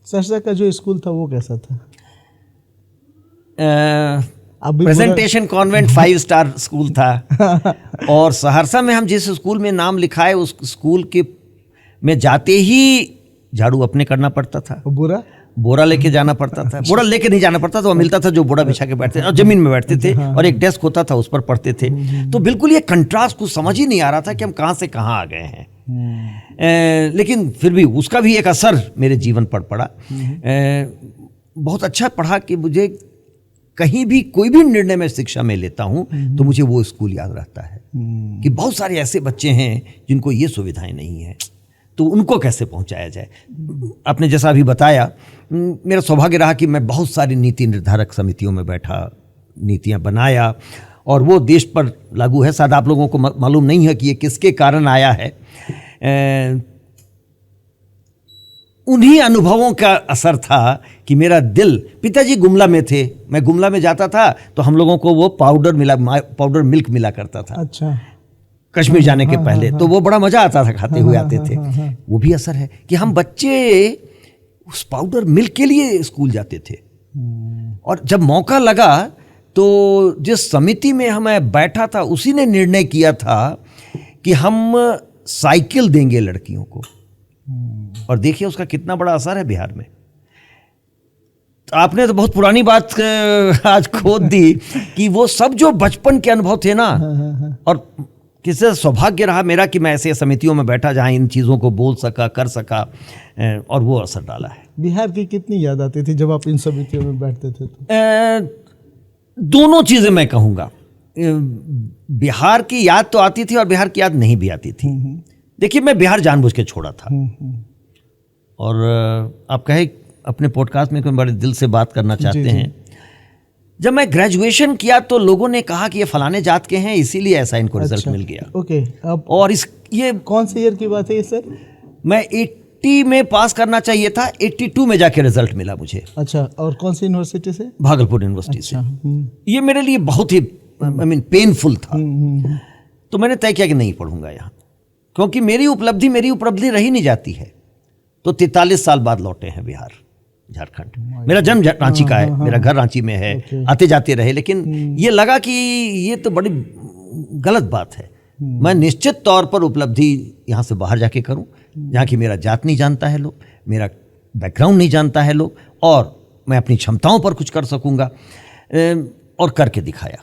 सहरसा का जो स्कूल था वो कैसा था? प्रेजेंटेशन कॉन्वेंट 5 स्टार स्कूल था। और सहरसा में हम जिस स्कूल में नाम लिखाए उस स्कूल के में जाते ही झाड़ू अपने करना पड़ता था, बोरा लेके जाना पड़ता था। बोरा लेके नहीं जाना पड़ता था, वो मिलता था जो बोरा बिछा के बैठते थे और जमीन में बैठते थे और एक डेस्क होता था उस पर पढ़ते थे। तो बिल्कुल ये कंट्रास्ट कुछ समझ ही नहीं आ रहा था कि हम कहाँ से कहाँ आ गए हैं। लेकिन फिर भी उसका भी एक असर मेरे जीवन पर पड़ा। बहुत अच्छा पढ़ा कि मुझे कहीं भी कोई भी निर्णय में शिक्षा में लेता हूँ तो मुझे वो स्कूल याद रहता है कि बहुत सारे ऐसे बच्चे हैं जिनको ये सुविधाएं नहीं है, तो उनको कैसे पहुंचाया जाए। आपने जैसा अभी बताया, मेरा सौभाग्य रहा कि मैं बहुत सारी नीति निर्धारक समितियों में बैठा, नीतियां बनाया और वो देश पर लागू है। शायद आप लोगों को मालूम नहीं है कि ये किसके कारण आया है। उन्हीं अनुभवों का असर था कि मेरा दिल, पिताजी गुमला में थे, मैं गुमला में जाता था तो हम लोगों को वो पाउडर मिल्क मिला करता था। अच्छा, कश्मीर जाने के पहले तो वो बड़ा मजा आता था, खाते हुए आते थे। वो भी असर है कि हम बच्चे उस पाउडर मिल्क के लिए स्कूल जाते थे। और जब मौका लगा तो जिस समिति में मैं बैठा था उसी ने निर्णय किया था कि हम साइकिल देंगे लड़कियों को। और देखिए उसका कितना बड़ा असर है बिहार में। आपने तो बहुत पुरानी बात आज खोद दी कि वो सब जो बचपन के अनुभव थे ना, और किससे सौभाग्य रहा मेरा कि मैं ऐसे समितियों में बैठा जहां इन चीज़ों को बोल सका, कर सका, और वो असर डाला है। बिहार की कितनी याद आती थी जब आप इन समितियों में बैठते थे? तो दोनों चीज़ें मैं कहूँगा, बिहार की याद तो आती थी और बिहार की याद नहीं भी आती थी। देखिए मैं बिहार जानबूझ के छोड़ा था। और आप कहे अपने पॉडकास्ट में बड़े दिल से बात करना चाहते हैं। जब मैं ग्रेजुएशन किया तो लोगों ने कहा कि ये फलाने जात के हैं इसीलिए ऐसा इनको रिजल्ट मिल गया। ओके, और ये कौन से ईयर की बात है ये सर? मैं 80 में पास करना चाहिए था, 82 में जाके रिजल्ट मिला मुझे। अच्छा, और कौन सी यूनिवर्सिटी से? भागलपुर यूनिवर्सिटी से। ये मेरे लिए बहुत ही पेनफुल था। तो मैंने तय किया कि नहीं पढ़ूंगा यहाँ, क्योंकि मेरी उपलब्धि रही नहीं जाती है। तो 43 साल बाद लौटे हैं बिहार, झारखंड। मेरा जन्म रांची का है, मेरा घर रांची में है, आते जाते रहे। लेकिन ये लगा कि ये तो बड़ी गलत बात है। मैं निश्चित तौर पर उपलब्धि यहाँ से बाहर जाके करूँ, जहाँ की मेरा जात नहीं जानता है लोग, मेरा बैकग्राउंड नहीं जानता है लोग, और मैं अपनी क्षमताओं पर कुछ कर सकूँगा, और करके दिखाया।